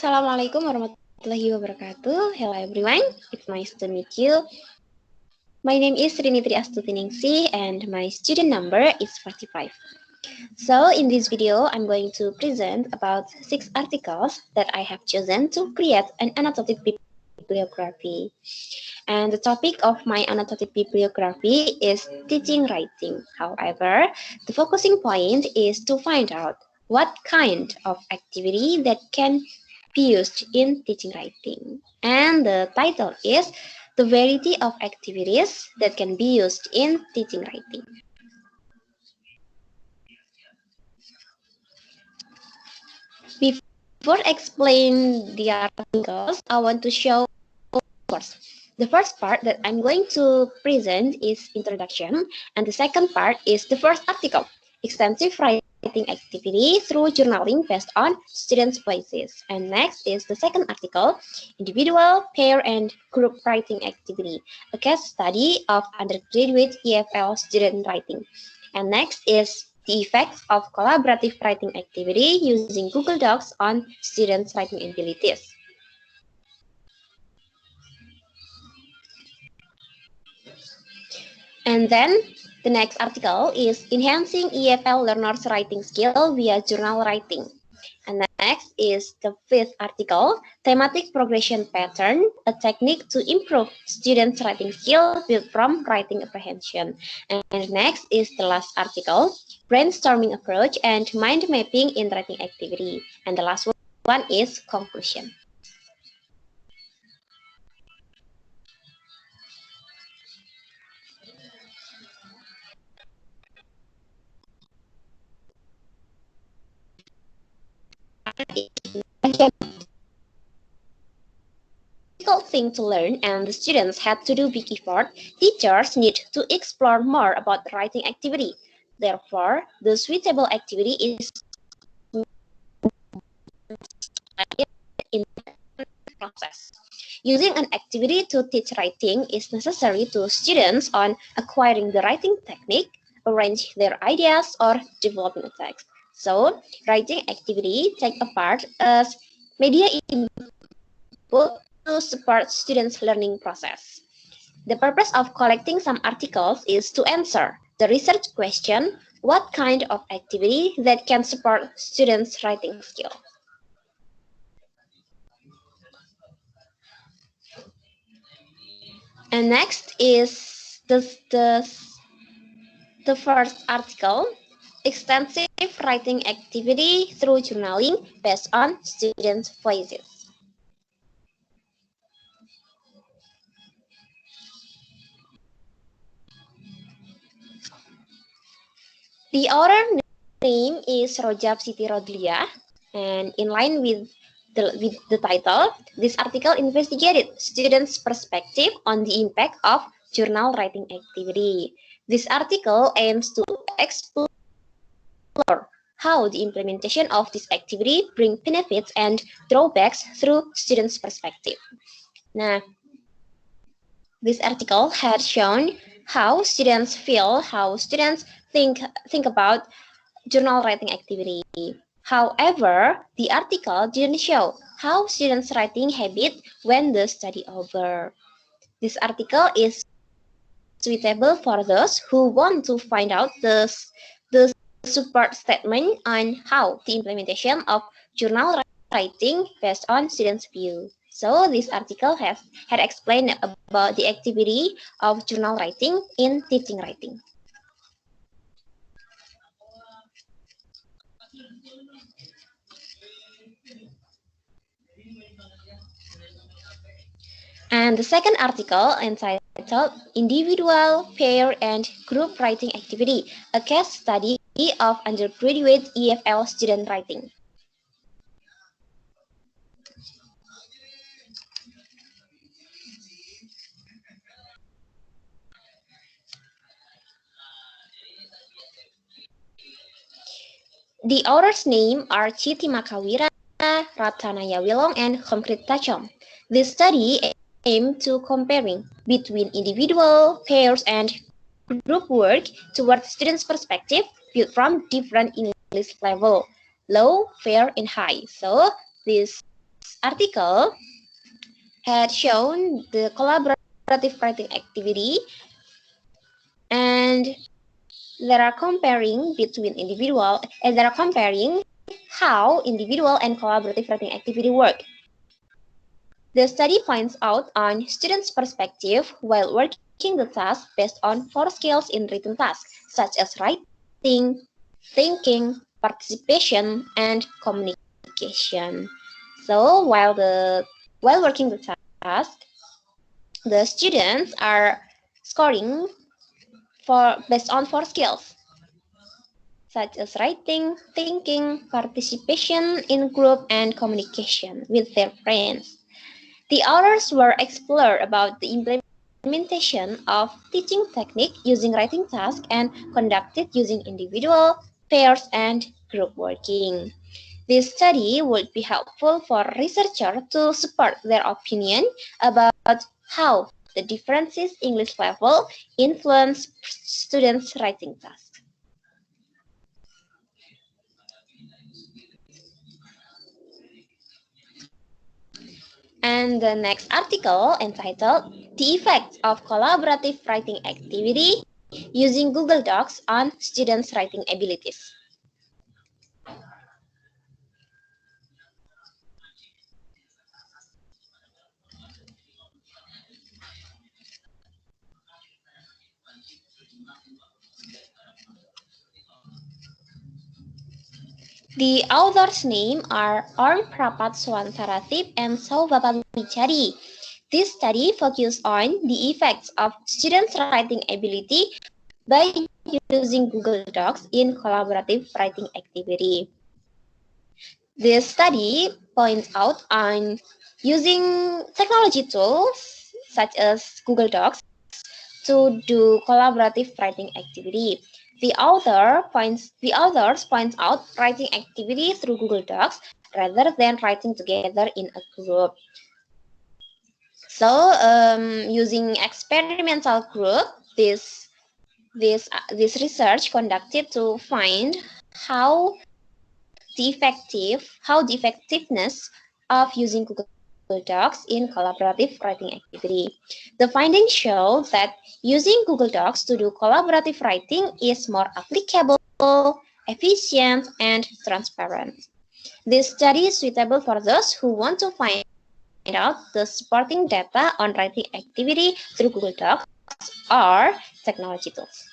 Assalamualaikum warahmatullahi wabarakatuh. Hello everyone, it's nice to meet you. My name is Rinitri Astuti and my student number is 45. So in this video, I'm going to present about 6 articles that I have chosen to create an annotated bibliography. And the topic of my annotated bibliography is teaching writing. However, the focusing point is to find out what kind of activity that can be used in teaching writing. And the title is The Variety of Activities That Can Be Used in Teaching Writing. Before explaining the articles, I want to show course. The first part that I'm going to present is introduction, and the second part is the first article, extensive writing activity through journaling based on students' voices. And next is the second article, individual, pair, and group writing activity, a case study of undergraduate EFL student writing. And next is the effects of collaborative writing activity using Google Docs on students' writing abilities. And then the next article is enhancing EFL learners' writing skill via journal writing. And next is the fifth article, thematic progression pattern, a technique to improve students' writing skill built from writing apprehension. And next is the last article, brainstorming approach and mind mapping in writing activity. And the last one is conclusion. Difficult thing to learn and the students had to do big effort, teachers need to explore more about the writing activity. Therefore, the suitable activity is in the process. Using an activity to teach writing is necessary to students on acquiring the writing technique, arrange their ideas, or developing a text. So, writing activity take a part as media input to support students' learning process. The purpose of collecting some articles is to answer the research question, what kind of activity that can support students' writing skill. And next is the first article, extensive writing activity through journaling based on students' voices. The author name is Rojab Siti Rodlia, and in line with the title, this article investigated students' perspective on the impact of journal writing activity. This article aims to explore how the implementation of this activity bring benefits and drawbacks through students' perspective. Now, this article had shown how students feel, how students think about journal writing activity. However, the article didn't show how students' writing habit when the study over. This article is suitable for those who want to find out the support statement on how the implementation of journal writing based on students' view. So this article had explained about the activity of journal writing in teaching writing. And the second article entitled Individual, Pair, and Group Writing Activity, a case study of undergraduate EFL student writing. The authors' names are Chiti Makawira, Rathanaya Wilong, and Konkrit Tachom. This study aimed to comparing between individual, pairs, and group work toward students' perspective built from different English level, low, fair, and high. So this article had shown the collaborative writing activity, and they are comparing how individual and collaborative writing activity work. The study points out on students' perspective while working the task based on 4 skills in written tasks, such as writing, thinking, participation, and communication. So while working the task, the students are scoring based on 4 skills, such as writing, thinking, participation in group, and communication with their friends. The authors were explored about the implementation of teaching technique using writing tasks and conducted using individual, pairs, and group working. This study would be helpful for researchers to support their opinion about how the differences English level influence students' writing tasks. And the next article entitled The Effects of Collaborative Writing Activity Using Google Docs on Students' Writing Abilities. The authors' names are Orn Prapat Swantaratip and Saubapa Bichari. This study focused on the effects of students' writing ability by using Google Docs in collaborative writing activity. This study points out on using technology tools such as Google Docs to do collaborative writing activity. The authors points out writing activity through Google Docs rather than writing together in a group. So, using experimental group, this research conducted to find how the effectiveness of using Google Docs in collaborative writing activity. The findings show that using Google Docs to do collaborative writing is more applicable, efficient, and transparent. This study is suitable for those who want to find out the supporting data on writing activity through Google Docs or technology tools.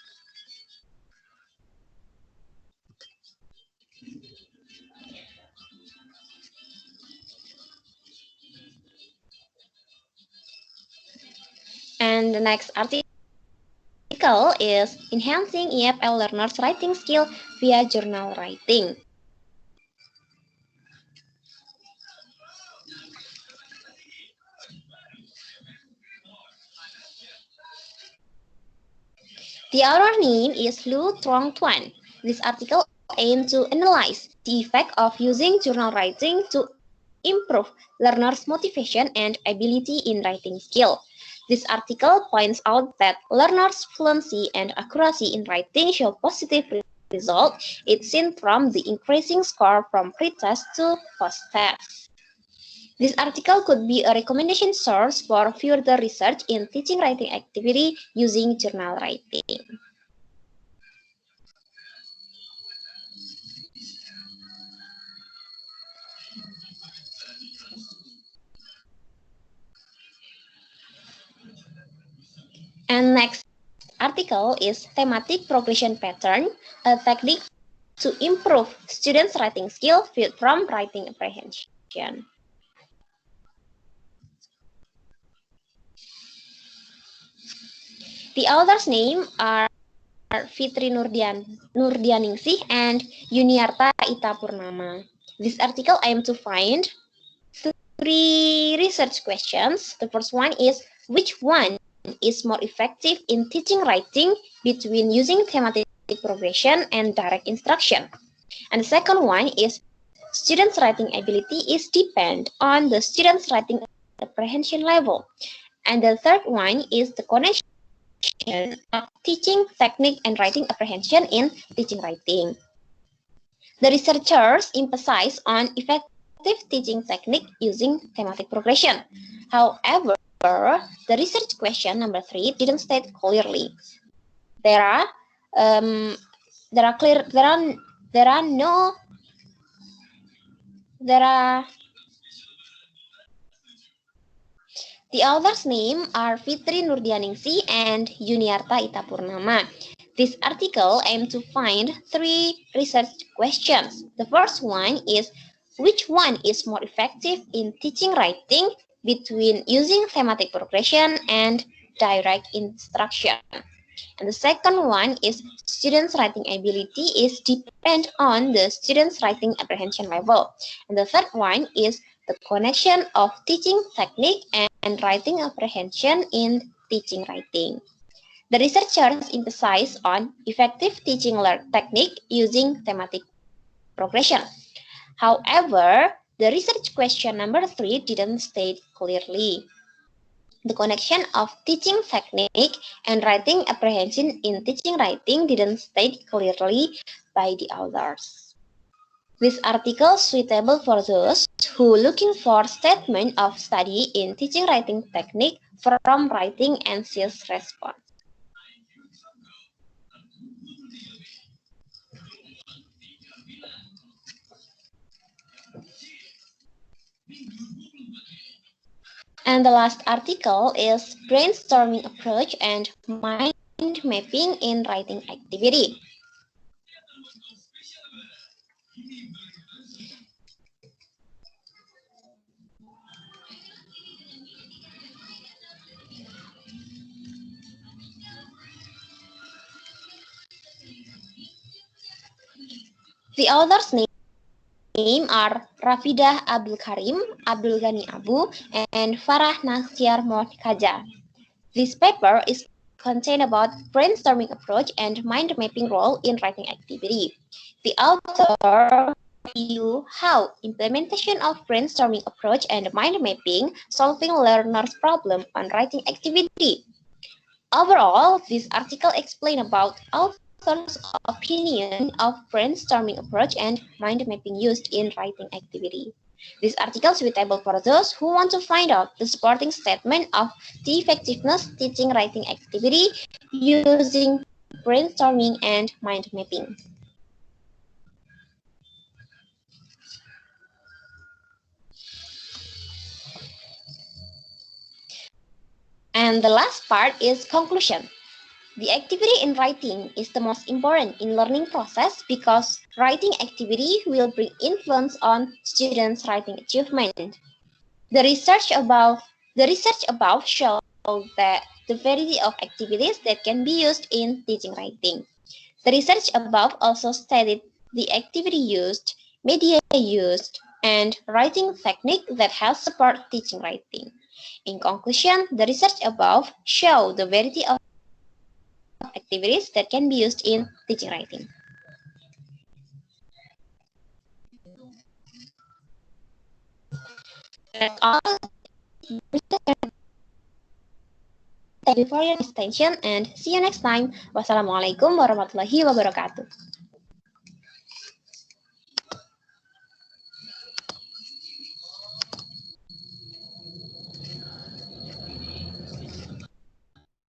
And the next article is Enhancing EFL Learners' Writing Skill via Journal Writing. The author name is Lu Trong Tuan. This article aims to analyze the effect of using journal writing to improve learners' motivation and ability in writing skill. This article points out that learners' fluency and accuracy in writing show positive results. It's seen from the increasing score from pre-test to post-test. This article could be a recommendation source for further research in teaching writing activity using journal writing. And next article is Thematic Progression Pattern, a technique to improve students' writing skill from writing apprehension. The authors' names are Fitri Nurdianingsih and Yuniarta Itapurnama. This article aims to find 3 research questions. The first one is, which one is more effective in teaching writing between using thematic progression and direct instruction? And the second one is, students' writing ability is depend on the students' writing apprehension level. And the third one is the connection of teaching technique and writing apprehension in teaching writing. The researchers emphasize on effective effective teaching technique using thematic progression. However, the research question number 3 didn't state clearly. The author's name are Fitri Nurdianingsi and Yuniarta Itapurnama. This article aimed to find 3 research questions. The first one is, which one is more effective in teaching writing between using thematic progression and direct instruction? And the second one is, students' writing ability is depend on the students' writing apprehension level. And the third one is the connection of teaching technique and writing apprehension in teaching writing. The researchers emphasize on effective teaching technique using thematic progression. However, the research question number 3 didn't state clearly. The connection of teaching technique and writing apprehension in teaching writing didn't state clearly by the authors. This article is suitable for those who are looking for statement of study in teaching writing technique from writing anxious response. And the last article is brainstorming approach and mind mapping in writing activity. The author's name are Rafidah Abdul Karim, Abdul Ghani Abu, and Farah Nasyar Kaja. This paper is contained about brainstorming approach and mind mapping role in writing activity. The author review how implementation of brainstorming approach and mind mapping solving learners' problem on writing activity. Overall, this article explains about author's opinion of brainstorming approach and mind mapping used in writing activity. This article is suitable for those who want to find out the supporting statement of the effectiveness teaching writing activity using brainstorming and mind mapping. And the last part is conclusion. The activity in writing is the most important in learning process because writing activity will bring influence on students' writing achievement. The research above shows that the variety of activities that can be used in teaching writing. The research above also stated the activity used, media used, and writing technique that help support teaching writing. In conclusion, the research above show the variety of activities that can be used in teaching writing. That's all. Thank you for your attention and see you next time. Wassalamualaikum warahmatullahi wabarakatuh.